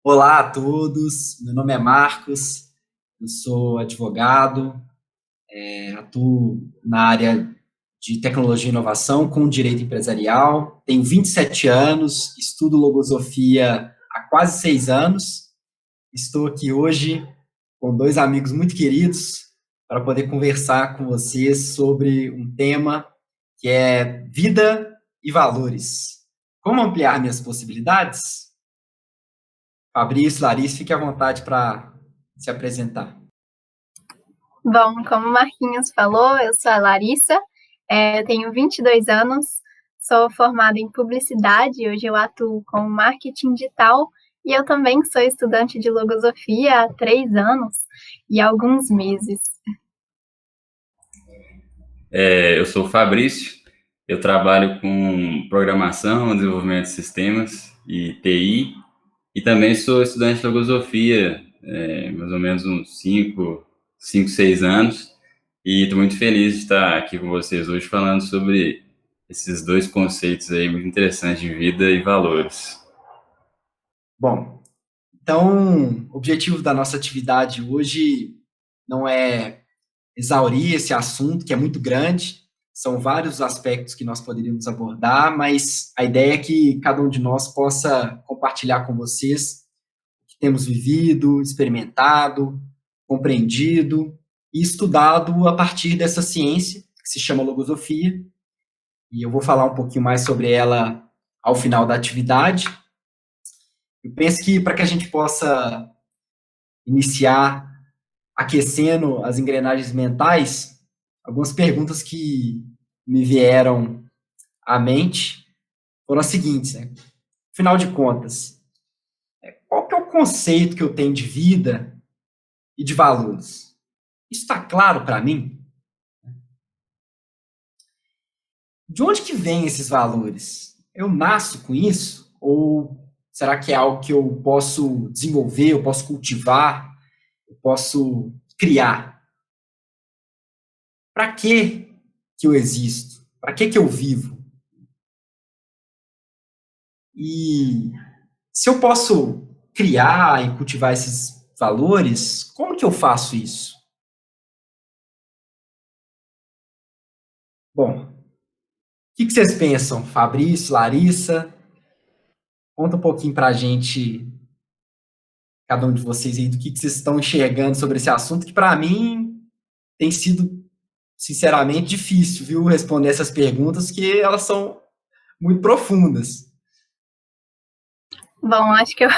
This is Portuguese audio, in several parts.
Olá a todos, meu nome é Marcos, eu sou advogado, atuo na área de tecnologia e inovação com direito empresarial, tenho 27 anos, estudo logosofia há quase 6 anos, estou aqui hoje com dois amigos muito queridos para poder conversar com vocês sobre um tema que é vida e valores. Como ampliar minhas possibilidades? Fabrício, Larissa, fique à vontade para se apresentar. Bom, como o Marquinhos falou, eu sou a Larissa, tenho 22 anos, sou formada em publicidade, hoje eu atuo com marketing digital e eu também sou estudante de logosofia há 3 anos e alguns meses. Eu sou o Fabrício, eu trabalho com programação, desenvolvimento de sistemas e TI, e também sou estudante de logosofia, mais ou menos uns 6 anos, e estou muito feliz de estar aqui com vocês hoje falando sobre esses dois conceitos aí muito interessantes de vida e valores. Bom, então, o objetivo da nossa atividade hoje não é exaurir esse assunto, que é muito grande, são vários aspectos que nós poderíamos abordar, mas a ideia é que cada um de nós possa compartilhar com vocês o que temos vivido, experimentado, compreendido e estudado a partir dessa ciência, que se chama logosofia, e eu vou falar um pouquinho mais sobre ela ao final da atividade. Eu penso que para que a gente possa iniciar aquecendo as engrenagens mentais, algumas perguntas que me vieram à mente foram as seguintes, né? Afinal de contas, qual que é o conceito que eu tenho de vida e de valores? Isso está claro para mim? De onde que vêm esses valores? Eu nasço com isso? Ou será que é algo que eu posso desenvolver, eu posso cultivar, eu posso criar? Para que eu existo? Para que eu vivo? E se eu posso criar e cultivar esses valores, como que eu faço isso? Bom, o que vocês pensam? Fabrício, Larissa? Conta um pouquinho para a gente, cada um de vocês aí, do que vocês estão enxergando sobre esse assunto, que para mim tem sido, sinceramente, difícil, viu, responder essas perguntas, que elas são muito profundas. Bom, acho que eu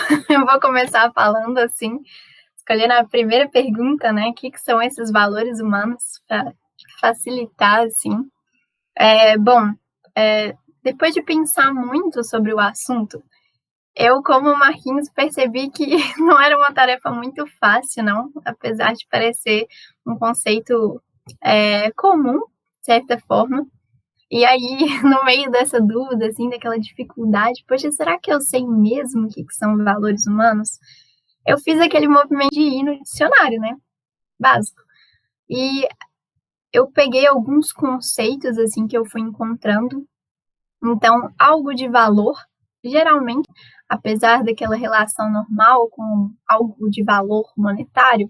vou começar falando assim, escolhendo a primeira pergunta, né? O que são esses valores humanos, para facilitar, assim. Depois de pensar muito sobre o assunto, eu, como o Marquinhos, percebi que não era uma tarefa muito fácil, não, apesar de parecer um conceito comum, de certa forma. E aí, no meio dessa dúvida, assim, daquela dificuldade, poxa, será que eu sei mesmo o que são valores humanos? Eu fiz aquele movimento de ir no dicionário, né, básico. E eu peguei alguns conceitos, assim, que eu fui encontrando. Então, algo de valor, geralmente, apesar daquela relação normal com algo de valor monetário,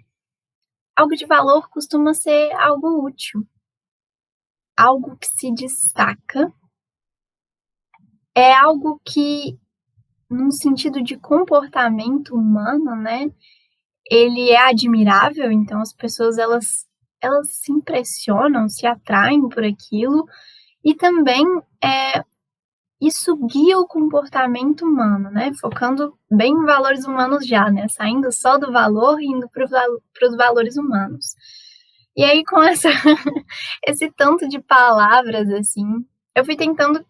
algo de valor costuma ser algo útil, algo que se destaca, é algo que, num sentido de comportamento humano, né, ele é admirável, então as pessoas elas se impressionam, se atraem por aquilo, e também isso guia o comportamento humano, né? Focando bem em valores humanos já, né? Saindo só do valor e indo para os valores humanos. E aí, com esse tanto de palavras, assim, eu fui tentando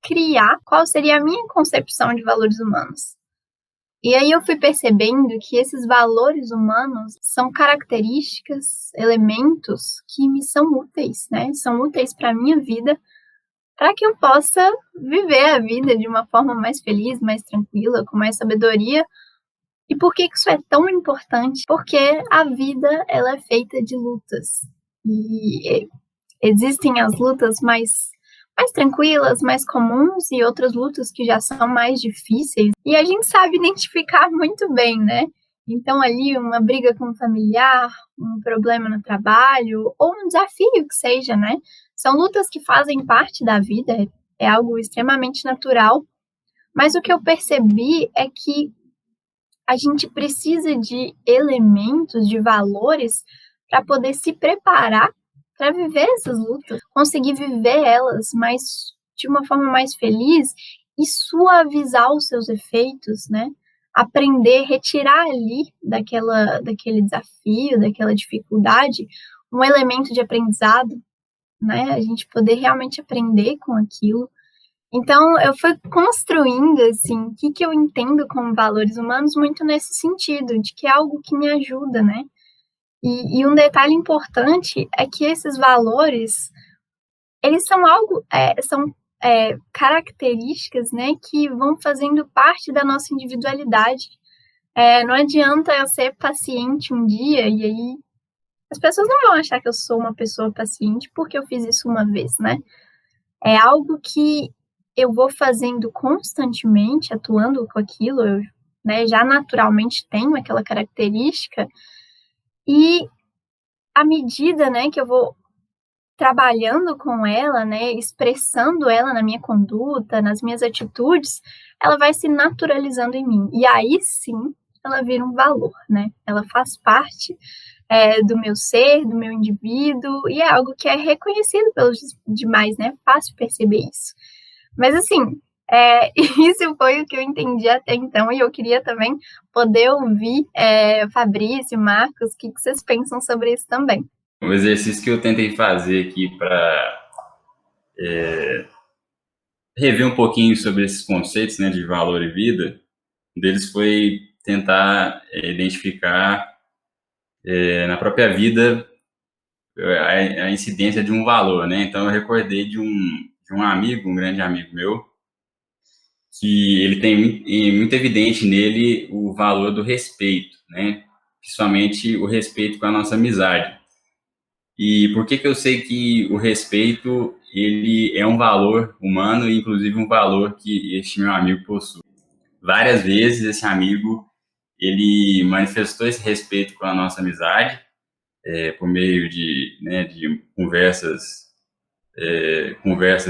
criar qual seria a minha concepção de valores humanos. E aí eu fui percebendo que esses valores humanos são características, elementos que me são úteis, né? São úteis para a minha vida, para que eu possa viver a vida de uma forma mais feliz, mais tranquila, com mais sabedoria. E por que isso é tão importante? Porque a vida, ela é feita de lutas. E existem as lutas mais mais tranquilas, mais comuns e outras lutas que já são mais difíceis. E a gente sabe identificar muito bem, né? Então, ali, uma briga com um familiar, um problema no trabalho, ou um desafio que seja, né? São lutas que fazem parte da vida, é algo extremamente natural. Mas o que eu percebi é que a gente precisa de elementos, de valores, para poder se preparar para viver essas lutas, conseguir viver elas de uma forma mais feliz e suavizar os seus efeitos, né? Aprender, retirar ali daquele desafio, daquela dificuldade, um elemento de aprendizado, né? A gente poder realmente aprender com aquilo. Então, eu fui construindo, assim, o que eu entendo como valores humanos muito nesse sentido, de que é algo que me ajuda, né? E um detalhe importante é que esses valores, eles são características, né, que vão fazendo parte da nossa individualidade. Não adianta eu ser paciente um dia e aí as pessoas não vão achar que eu sou uma pessoa paciente porque eu fiz isso uma vez, né? É algo que eu vou fazendo constantemente, atuando com aquilo, eu, né, já naturalmente tenho aquela característica, e à medida, né, que eu vou trabalhando com ela, né, expressando ela na minha conduta, nas minhas atitudes, ela vai se naturalizando em mim. E aí sim, ela vira um valor, né? Ela faz parte do meu ser, do meu indivíduo, e é algo que é reconhecido pelos demais, né? É fácil perceber isso. Mas assim, isso foi o que eu entendi até então, e eu queria também poder ouvir Fabrício, Marcos, o que vocês pensam sobre isso também. O exercício que eu tentei fazer aqui para rever um pouquinho sobre esses conceitos, né, de valor e vida, um deles foi tentar identificar na própria vida a incidência de um valor, né? Então eu recordei de um amigo, um grande amigo meu, que ele tem muito evidente nele o valor do respeito, né? Principalmente o respeito com a nossa amizade. E por que eu sei que o respeito, ele é um valor humano e inclusive um valor que este meu amigo possui? Várias vezes esse amigo, ele manifestou esse respeito com a nossa amizade, por meio de conversas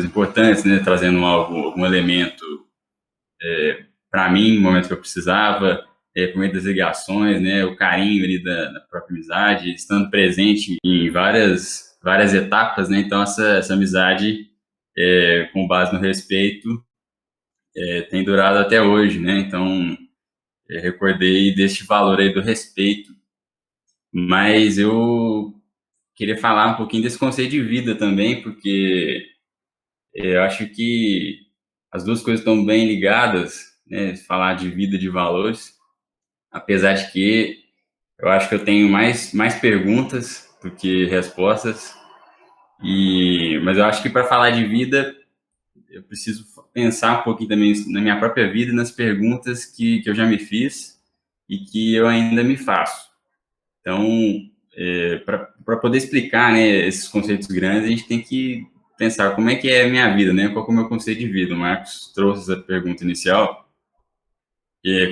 importantes, né, trazendo algum elemento para mim no momento que eu precisava, por meio das ligações, né, o carinho ali da própria amizade, estando presente em várias etapas, né, então essa amizade, com base no respeito, tem durado até hoje, né, então recordei deste valor aí do respeito, mas eu queria falar um pouquinho desse conceito de vida também, porque eu acho que as duas coisas estão bem ligadas, né, falar de vida e de valores, apesar de que eu acho que eu tenho mais perguntas do que respostas, mas eu acho que para falar de vida, eu preciso pensar um pouquinho também na minha própria vida e nas perguntas que eu já me fiz e que eu ainda me faço. Então, para poder explicar, né, esses conceitos grandes, a gente tem que pensar como é que é a minha vida, né? Qual que é o meu conceito de vida? O Marcos trouxe essa pergunta inicial.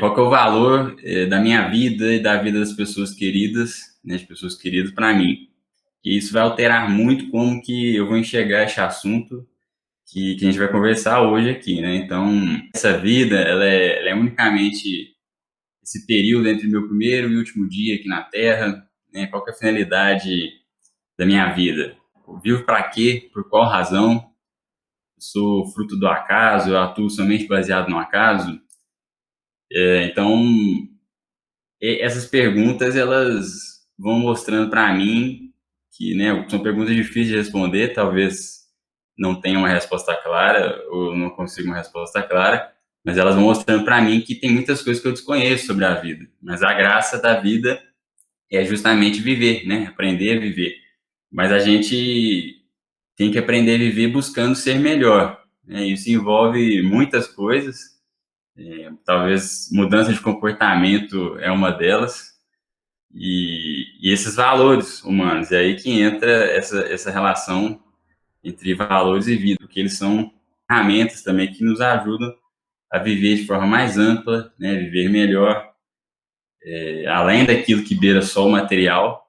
Qual que é o valor da minha vida e da vida das pessoas queridas, né, de pessoas queridas para mim? E isso vai alterar muito como que eu vou enxergar esse assunto que a gente vai conversar hoje aqui, né? Então, essa vida, ela é unicamente esse período entre meu primeiro e último dia aqui na Terra, né? Qual que é a finalidade da minha vida? Eu vivo para quê? Por qual razão? Eu sou fruto do acaso? Eu atuo somente baseado no acaso? Então, essas perguntas, elas vão mostrando para mim que, né, são perguntas difíceis de responder, talvez não tenha uma resposta clara ou não consiga uma resposta clara, mas elas vão mostrando para mim que tem muitas coisas que eu desconheço sobre a vida. Mas a graça da vida é justamente viver, né? Aprender a viver. Mas a gente tem que aprender a viver buscando ser melhor, né? Isso envolve muitas coisas. Talvez mudança de comportamento é uma delas. E esses valores humanos. É aí que entra essa relação entre valores e vida, porque eles são ferramentas também que nos ajudam a viver de forma mais ampla, né, viver melhor, além daquilo que beira só o material.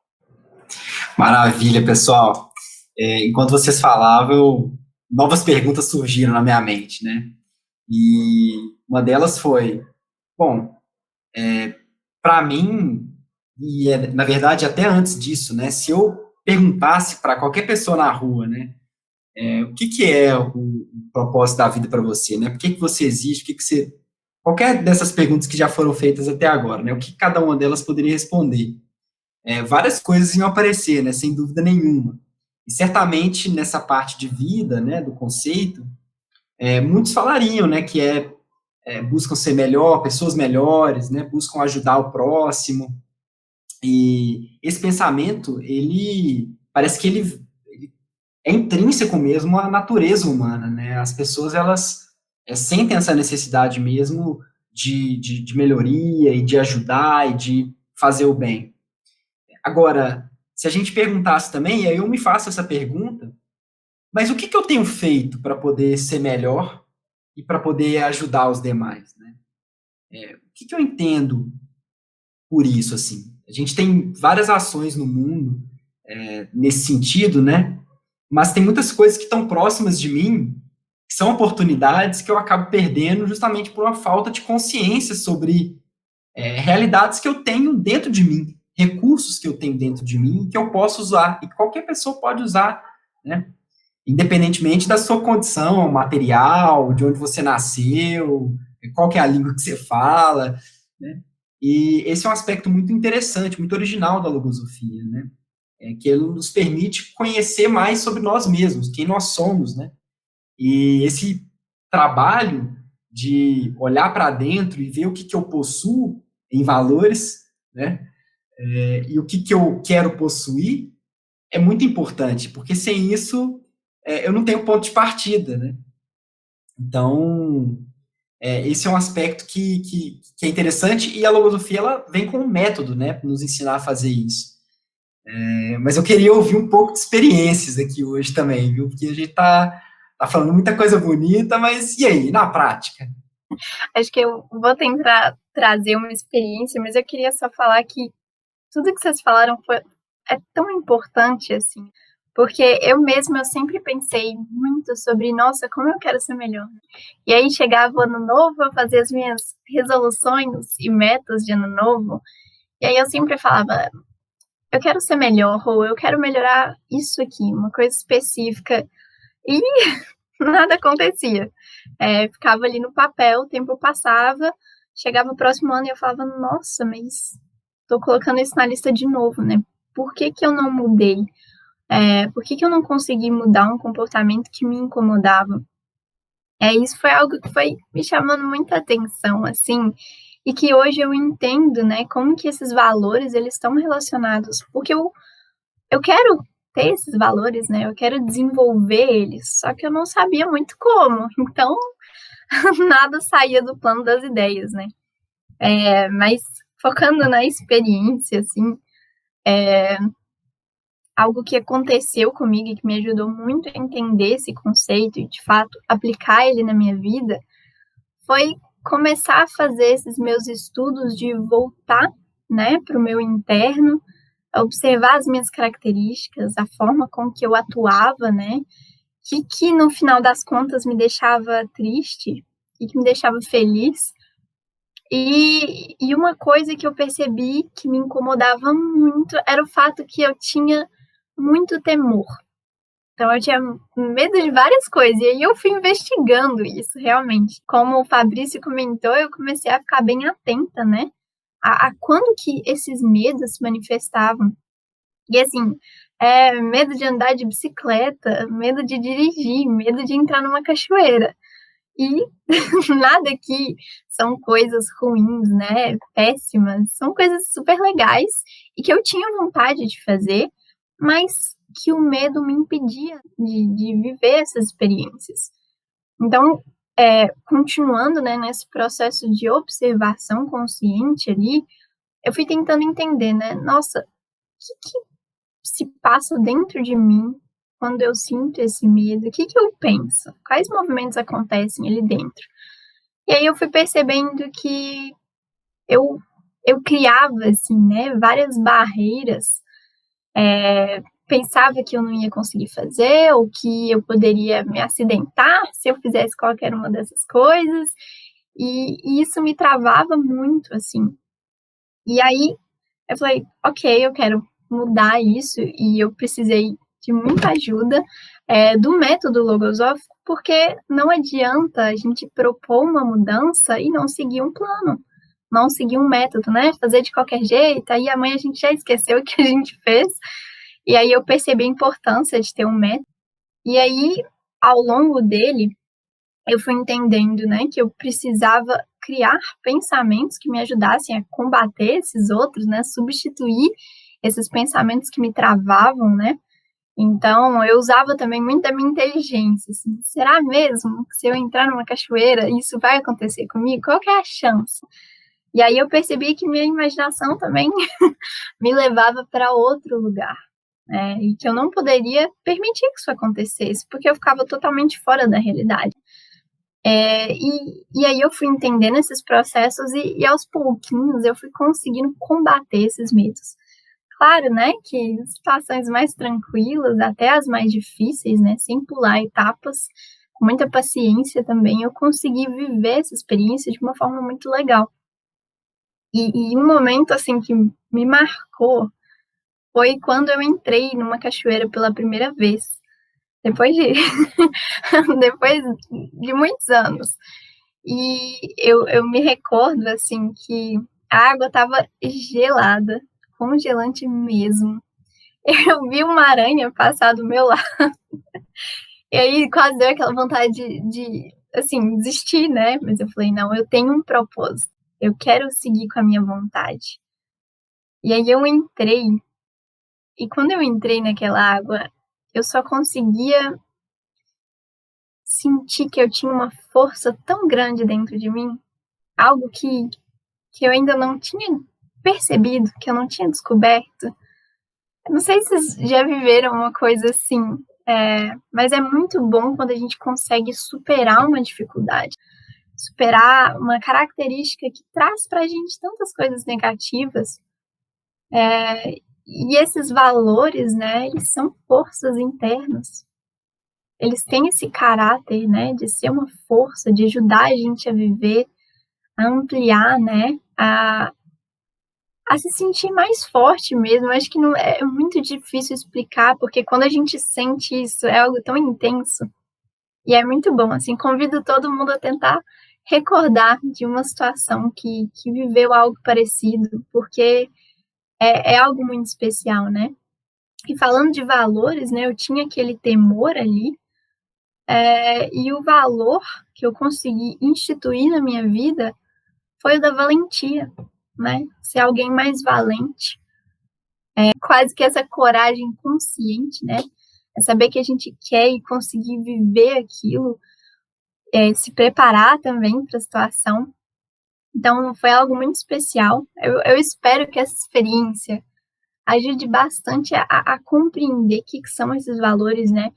Maravilha, pessoal. Enquanto vocês falavam, novas perguntas surgiram na minha mente, né? E uma delas foi, bom, para mim, e na verdade até antes disso, né? Se eu perguntasse para qualquer pessoa na rua, né? O que é o propósito da vida para você, né? Por que você existe? Qualquer dessas perguntas que já foram feitas até agora, né? O que cada uma delas poderia responder? Várias coisas iam aparecer, né? Sem dúvida nenhuma. E certamente nessa parte de vida, né? Do conceito, muitos falariam, né? Que buscam ser melhor, pessoas melhores, né? Buscam ajudar o próximo. E esse pensamento, ele parece que ele é intrínseco mesmo à natureza humana, né? As pessoas, elas sentem essa necessidade mesmo de melhoria e de ajudar e de fazer o bem. Agora, se a gente perguntasse também, e aí eu me faço essa pergunta, mas o que eu tenho feito para poder ser melhor e para poder ajudar os demais, né? O que eu entendo por isso, assim? A gente tem várias ações no mundo nesse sentido, né? Mas tem muitas coisas que estão próximas de mim, que são oportunidades que eu acabo perdendo justamente por uma falta de consciência sobre realidades que eu tenho dentro de mim, recursos que eu tenho dentro de mim, que eu posso usar, e que qualquer pessoa pode usar, né? Independentemente da sua condição material, de onde você nasceu, qual que é a língua que você fala, né? E esse é um aspecto muito interessante, muito original da logosofia, né? Que ele nos permite conhecer mais sobre nós mesmos, quem nós somos, né? E esse trabalho de olhar para dentro e ver o que eu possuo em valores, né? E o que eu quero possuir é muito importante, porque sem isso eu não tenho ponto de partida, né? Então, esse é um aspecto que é interessante, e a logosofia, ela vem com um método, né, para nos ensinar a fazer isso. Mas eu queria ouvir um pouco de experiências aqui hoje também, viu? Porque a gente tá falando muita coisa bonita, mas e aí, na prática? Acho que eu vou tentar trazer uma experiência, mas eu queria só falar que tudo que vocês falaram é tão importante, assim, porque eu sempre pensei muito sobre, nossa, como eu quero ser melhor. E aí chegava o ano novo, eu fazia as minhas resoluções e metas de ano novo, e aí eu sempre falava, eu quero ser melhor, ou eu quero melhorar isso aqui, uma coisa específica, e nada acontecia. Ficava ali no papel, o tempo passava, chegava o próximo ano e eu falava, nossa, mas tô colocando isso na lista de novo, né? Por que eu não mudei? Por que eu não consegui mudar um comportamento que me incomodava? Isso foi algo que foi me chamando muita atenção, assim, e que hoje eu entendo, né, como que esses valores, eles estão relacionados, porque eu quero ter esses valores, né, eu quero desenvolver eles, só que eu não sabia muito como, então nada saía do plano das ideias, né. Mas focando na experiência, assim, algo que aconteceu comigo e que me ajudou muito a entender esse conceito e, de fato, aplicar ele na minha vida, foi começar a fazer esses meus estudos de voltar, né, para o meu interno, observar as minhas características, a forma com que eu atuava, né, que no final das contas me deixava triste e que me deixava feliz. E uma coisa que eu percebi que me incomodava muito era o fato que eu tinha muito temor. Então eu tinha medo de várias coisas, e aí eu fui investigando isso realmente. Como o Fabrício comentou, eu comecei a ficar bem atenta, né, a quando que esses medos se manifestavam. E assim, medo de andar de bicicleta, medo de dirigir, medo de entrar numa cachoeira. E nada aqui são coisas ruins, né, péssimas, são coisas super legais e que eu tinha vontade de fazer, mas que o medo me impedia de viver essas experiências. Então, continuando, né, nesse processo de observação consciente ali, eu fui tentando entender, né, nossa, o que se passa dentro de mim quando eu sinto esse medo, o que que eu penso? Quais movimentos acontecem ali dentro? E aí eu fui percebendo que eu eu criava, assim, né, várias barreiras, pensava que eu não ia conseguir fazer ou que eu poderia me acidentar se eu fizesse qualquer uma dessas coisas, e isso me travava muito, assim. E aí eu falei: "Ok, eu quero mudar isso", e eu precisei de muita ajuda, do método logosófico, porque não adianta a gente propor uma mudança e não seguir um plano, não seguir um método, né, fazer de qualquer jeito, aí amanhã a gente já esqueceu o que a gente fez. E aí eu percebi a importância de ter um método, e aí, ao longo dele, eu fui entendendo, né, que eu precisava criar pensamentos que me ajudassem a combater esses outros, né, substituir esses pensamentos que me travavam, né. Então eu usava também muito da minha inteligência, assim: "Será mesmo que se eu entrar numa cachoeira isso vai acontecer comigo? Qual que é a chance?". E aí eu percebi que minha imaginação também me levava para outro lugar, né, e que eu não poderia permitir que isso acontecesse, porque eu ficava totalmente fora da realidade. E aí eu fui entendendo esses processos e aos pouquinhos eu fui conseguindo combater esses medos. Claro, né, que em situações mais tranquilas, até as mais difíceis, né, sem pular etapas, com muita paciência também, eu consegui viver essa experiência de uma forma muito legal. E um momento, assim, que me marcou foi quando eu entrei numa cachoeira pela primeira vez, depois de depois de muitos anos. E eu me recordo, assim, que a água estava gelada, congelante mesmo. Eu vi uma aranha passar do meu lado, e aí quase deu aquela vontade assim, desistir, né, mas eu falei: "Não, eu tenho um propósito, eu quero seguir com a minha vontade". E aí eu entrei, e quando eu entrei naquela água, eu só conseguia sentir que eu tinha uma força tão grande dentro de mim, algo que eu ainda não tinha percebido, que eu não tinha descoberto. Eu não sei se vocês já viveram uma coisa assim, mas é muito bom quando a gente consegue superar uma dificuldade, superar uma característica que traz pra gente tantas coisas negativas, e esses valores, né, eles são forças internas. Eles têm esse caráter, né, de ser uma força, de ajudar a gente a viver, a ampliar, né, a se sentir mais forte mesmo. Acho que não é muito difícil explicar, porque quando a gente sente isso, é algo tão intenso, e é muito bom, assim, convido todo mundo a tentar recordar de uma situação que viveu algo parecido, porque é algo muito especial, né. E falando de valores, né, eu tinha aquele temor ali, e o valor que eu consegui instituir na minha vida foi o da valentia, né, ser alguém mais valente. Quase que essa coragem consciente, né, é saber que a gente quer e conseguir viver aquilo, se preparar também para a situação. Então foi algo muito especial. Eu espero que essa experiência ajude bastante a compreender o que que são esses valores, né,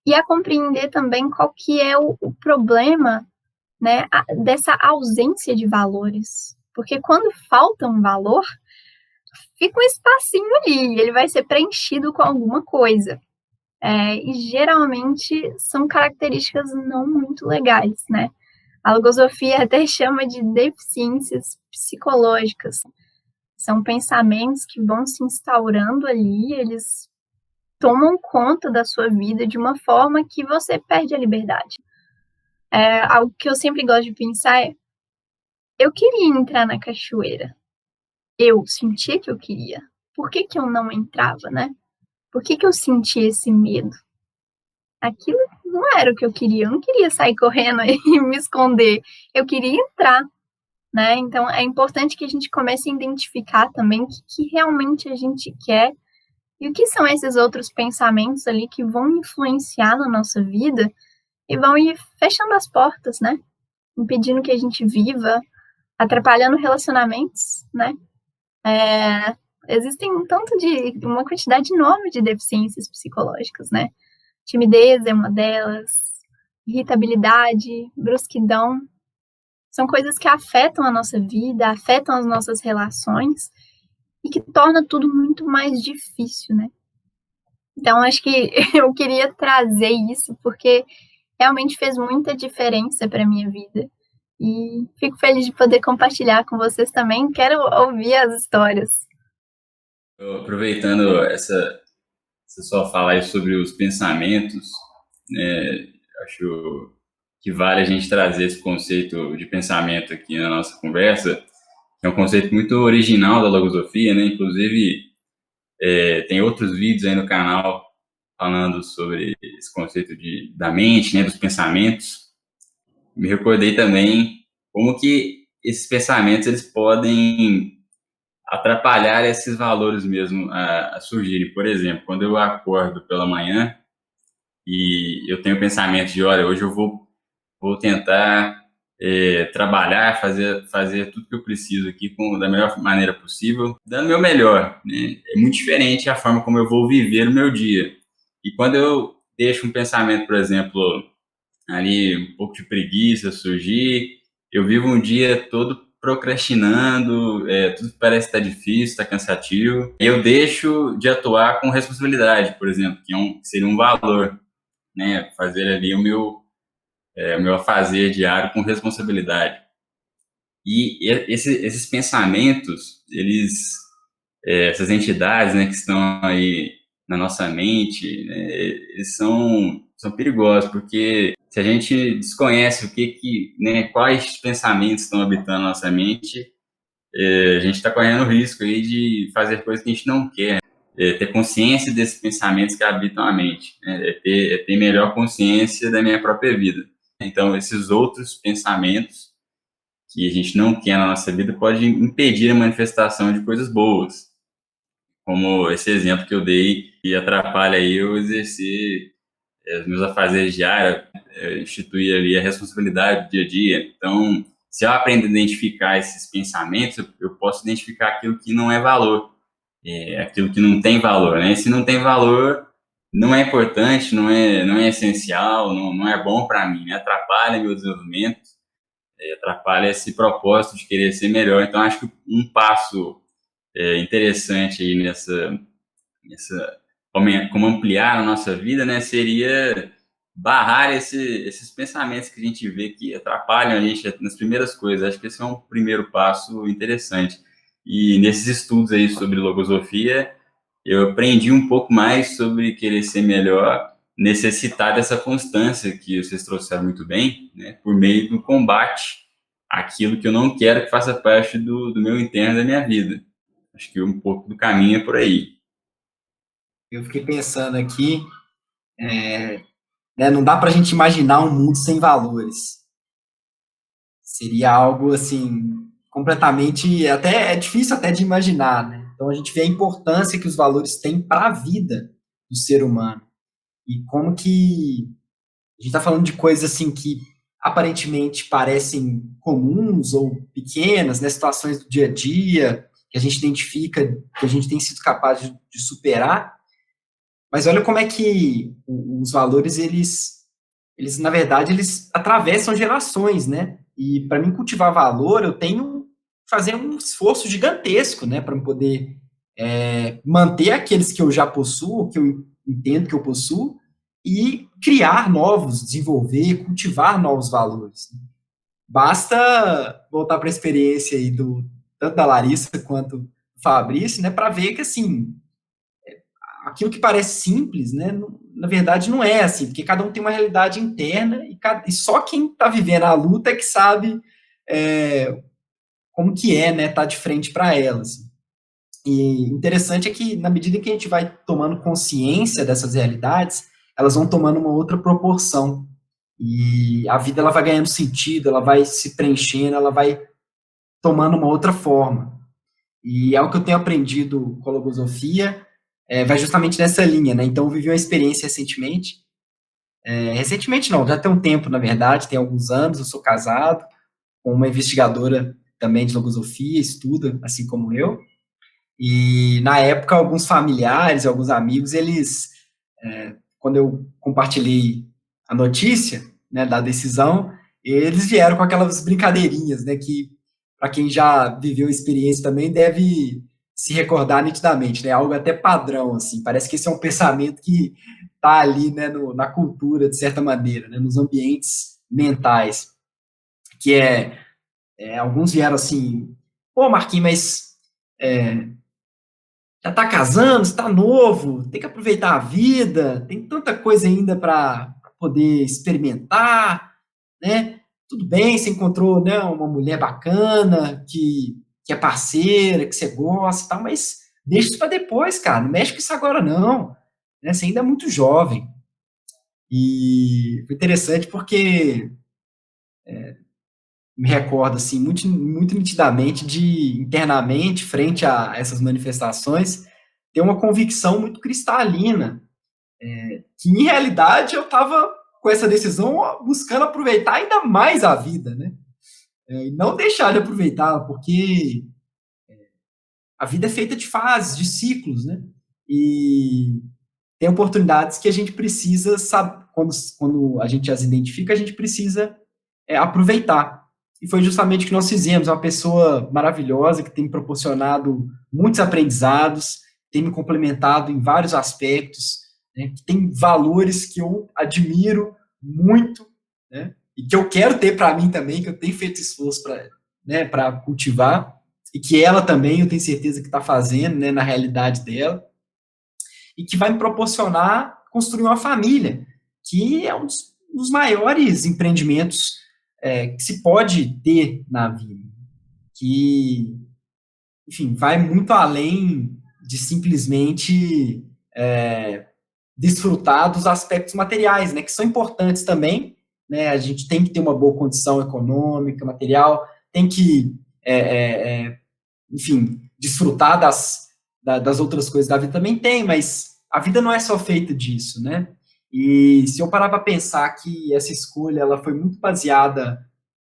e a compreender também qual que é o problema, né, dessa ausência de valores. Porque quando falta um valor, fica um espacinho ali, ele vai ser preenchido com alguma coisa. E geralmente são características não muito legais, né. A logosofia até chama de deficiências psicológicas. São pensamentos que vão se instaurando ali, eles tomam conta da sua vida de uma forma que você perde a liberdade. Algo que eu sempre gosto de pensar é: eu queria entrar na cachoeira, eu sentia que eu queria, por que que eu não entrava, né? Por que que eu sentia esse medo? Aquilo não era o que eu não queria sair correndo e me esconder, eu queria entrar, né. Então é importante que a gente comece a identificar também o que realmente a gente quer e o que são esses outros pensamentos ali que vão influenciar na nossa vida e vão ir fechando as portas, né, impedindo que a gente viva, atrapalhando relacionamentos, né. Existem uma quantidade enorme de deficiências psicológicas, né. Timidez é uma delas, irritabilidade, brusquidão. São coisas que afetam a nossa vida, afetam as nossas relações e que torna tudo muito mais difícil, né. Então acho que eu queria trazer isso, porque realmente fez muita diferença para minha vida. E fico feliz de poder compartilhar com vocês também, quero ouvir as histórias. Aproveitando essa sua fala aí sobre os pensamentos, né, acho que vale a gente trazer esse conceito de pensamento aqui na nossa conversa, que é um conceito muito original da logosofia, né? Inclusive, tem outros vídeos aí no canal falando sobre esse conceito da mente, né, dos pensamentos. Me recordei também como que esses pensamentos eles podem atrapalhar esses valores mesmo a surgirem. Por exemplo, quando eu acordo pela manhã e eu tenho o pensamento de, olha, hoje eu vou tentar trabalhar, fazer tudo que eu preciso aqui da melhor maneira possível, dando o meu melhor, né? É muito diferente a forma como eu vou viver o meu dia. E quando eu deixo um pensamento, por exemplo, ali um pouco de preguiça surgir, eu vivo um dia todo procrastinando, tudo parece estar difícil, está cansativo. Eu deixo de atuar com responsabilidade, por exemplo, que seria um valor, né? Fazer ali o meu afazer diário com responsabilidade. E esses pensamentos, essas entidades, né, que estão aí na nossa mente, né, eles são perigosos, porque se a gente desconhece né, quais pensamentos estão habitando a nossa mente, a gente está correndo o risco aí de fazer coisas que a gente não quer. Ter consciência desses pensamentos que habitam a mente, né, ter melhor consciência da minha própria vida. Então, esses outros pensamentos que a gente não quer na nossa vida pode impedir a manifestação de coisas boas, como esse exemplo que eu dei, que atrapalha aí eu exercer os meus afazeres diários, instituir ali a responsabilidade do dia a dia. Então, se eu aprendo a identificar esses pensamentos, eu posso identificar aquilo que não é valor, aquilo que não tem valor, né? Se não tem valor, não é importante, não é essencial, não é bom para mim, né? Atrapalha meu desenvolvimento, atrapalha esse propósito de querer ser melhor. Então, acho que um passo interessante aí como ampliar a nossa vida, né, seria barrar esses pensamentos que a gente vê que atrapalham a gente nas primeiras coisas. Acho que esse é um primeiro passo interessante. E nesses estudos aí sobre logosofia, eu aprendi um pouco mais sobre querer ser melhor, necessitar dessa constância que vocês trouxeram muito bem, né, por meio do combate àquilo que eu não quero que faça parte do meu interno da minha vida. Acho que um pouco do caminho é por aí. Eu fiquei pensando aqui, né, não dá para a gente imaginar um mundo sem valores. Seria algo, assim, completamente, até é difícil até de imaginar, né? Então a gente vê a importância que os valores têm para a vida do ser humano. E como que a gente está falando de coisas assim que aparentemente parecem comuns ou pequenas, né, situações do dia a dia, que a gente identifica, que a gente tem sido capaz de superar, mas olha como é que os valores, na verdade, eles atravessam gerações, né? E para mim cultivar valor, eu tenho que fazer um esforço gigantesco, né, para poder manter aqueles que eu já possuo, que eu entendo que eu possuo, e criar novos, desenvolver, cultivar novos valores. Basta voltar para a experiência aí tanto da Larissa quanto do Fabrício, né, para ver que, assim, aquilo que parece simples, né, na verdade não é assim, porque cada um tem uma realidade interna e só quem está vivendo a luta é que sabe como que né, tá de frente para elas. E interessante é que, na medida que a gente vai tomando consciência dessas realidades, elas vão tomando uma outra proporção. E a vida ela vai ganhando sentido, ela vai se preenchendo, ela vai tomando uma outra forma. E é o que eu tenho aprendido com a logosofia, vai justamente nessa linha, né? Então, eu vivi uma experiência recentemente não, já tem um tempo, na verdade, tem alguns anos, eu sou casado com uma investigadora também de logosofia, estuda, assim como eu, e na época, alguns familiares, alguns amigos, eles quando eu compartilhei a notícia, né, da decisão, eles vieram com aquelas brincadeirinhas, né, que para quem já viveu a experiência também deve se recordar nitidamente, né, algo até padrão, assim, parece que esse é um pensamento que está ali, né, na cultura, de certa maneira, né, nos ambientes mentais, que alguns vieram assim, pô, Marquinhos, mas já está casando, está novo, tem que aproveitar a vida, tem tanta coisa ainda para poder experimentar, né? Tudo bem, você encontrou, né, uma mulher bacana, que é parceira, que você gosta e tal, mas deixa isso para depois, cara, não mexe com isso agora não, né? Você ainda é muito jovem. E foi interessante porque me recordo, assim, muito, muito nitidamente de, internamente, frente a essas manifestações, ter uma convicção muito cristalina, que, em realidade, eu estava, com essa decisão, buscando aproveitar ainda mais a vida, né? E não deixar de aproveitá-la, porque a vida é feita de fases, de ciclos, né? E tem oportunidades que a gente precisa, sabe, quando a gente as identifica, a gente precisa aproveitar. E foi justamente o que nós fizemos. Uma pessoa maravilhosa que tem me proporcionado muitos aprendizados, tem me complementado em vários aspectos, né, que tem valores que eu admiro muito, né, e que eu quero ter para mim também, que eu tenho feito esforço para, né, para cultivar, e que ela também, eu tenho certeza que está fazendo, né, na realidade dela, e que vai me proporcionar construir uma família, que é um dos maiores empreendimentos que se pode ter na vida, que, enfim, vai muito além de simplesmente desfrutar dos aspectos materiais, né, que são importantes também, né, a gente tem que ter uma boa condição econômica, material, tem que, enfim, desfrutar das outras coisas da vida também tem, mas a vida não é só feita disso, né? E se eu parar para pensar que essa escolha ela foi muito baseada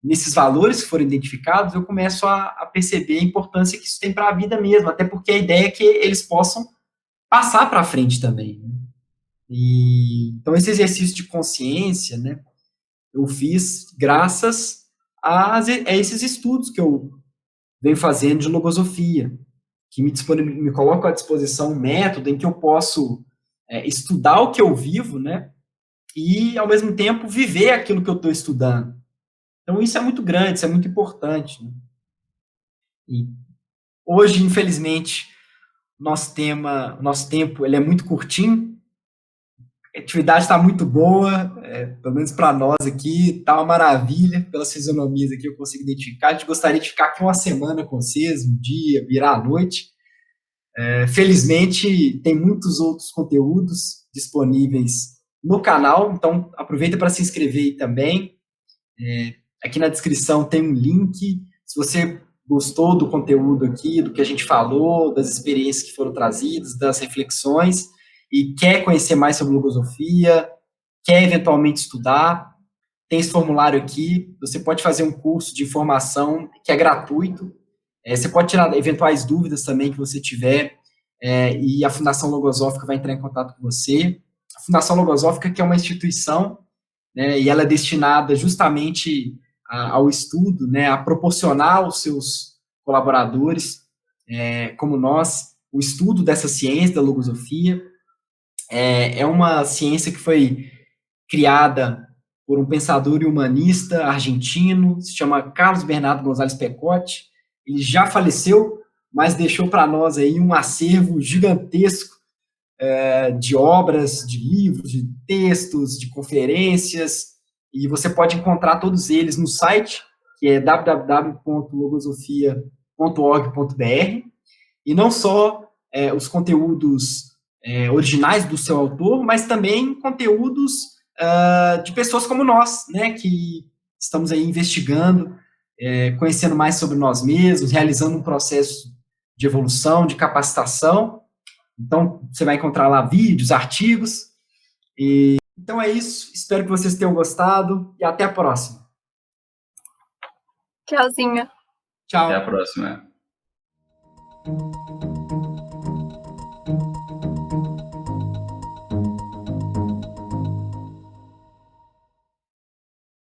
nesses valores que foram identificados, eu começo a perceber a importância que isso tem para a vida mesmo, até porque a ideia é que eles possam passar para frente também, né? Então, esse exercício de consciência, né, eu fiz graças a esses estudos que eu venho fazendo de logosofia, que me colocam à disposição um método em que eu posso estudar o que eu vivo, né, e, ao mesmo tempo, viver aquilo que eu estou estudando. Então, isso é muito grande, isso é muito importante, né? E hoje, infelizmente, nosso tempo ele é muito curtinho, a atividade está muito boa, pelo menos para nós aqui, está uma maravilha, pelas fisionomias aqui eu consigo identificar. A gente gostaria de ficar aqui uma semana com vocês, um dia, virar a noite. Felizmente, tem muitos outros conteúdos disponíveis no canal, então aproveita para se inscrever aí também. Aqui na descrição tem um link. Se você gostou do conteúdo aqui, do que a gente falou, das experiências que foram trazidas, das reflexões, e quer conhecer mais sobre logosofia, quer eventualmente estudar, tem esse formulário aqui. Você pode fazer um curso de formação que é gratuito. Você pode tirar eventuais dúvidas também que você tiver, e a Fundação Logosófica vai entrar em contato com você. A Fundação Logosófica, que é uma instituição, né, e ela é destinada justamente ao estudo, né, a proporcionar aos seus colaboradores, como nós, o estudo dessa ciência, da logosofia. É uma ciência que foi criada por um pensador e humanista argentino, se chama Carlos Bernardo González Pecotti. Ele já faleceu, mas deixou para nós aí um acervo gigantesco de obras, de livros, de textos, de conferências, e você pode encontrar todos eles no site, que é www.logosofia.org.br, e não só os conteúdos originais do seu autor, mas também conteúdos de pessoas como nós, né, que estamos aí investigando, conhecendo mais sobre nós mesmos, realizando um processo de evolução, de capacitação. Então, você vai encontrar lá vídeos, artigos. Então é isso. Espero que vocês tenham gostado e até a próxima. Tchauzinho. Tchau. Até a próxima.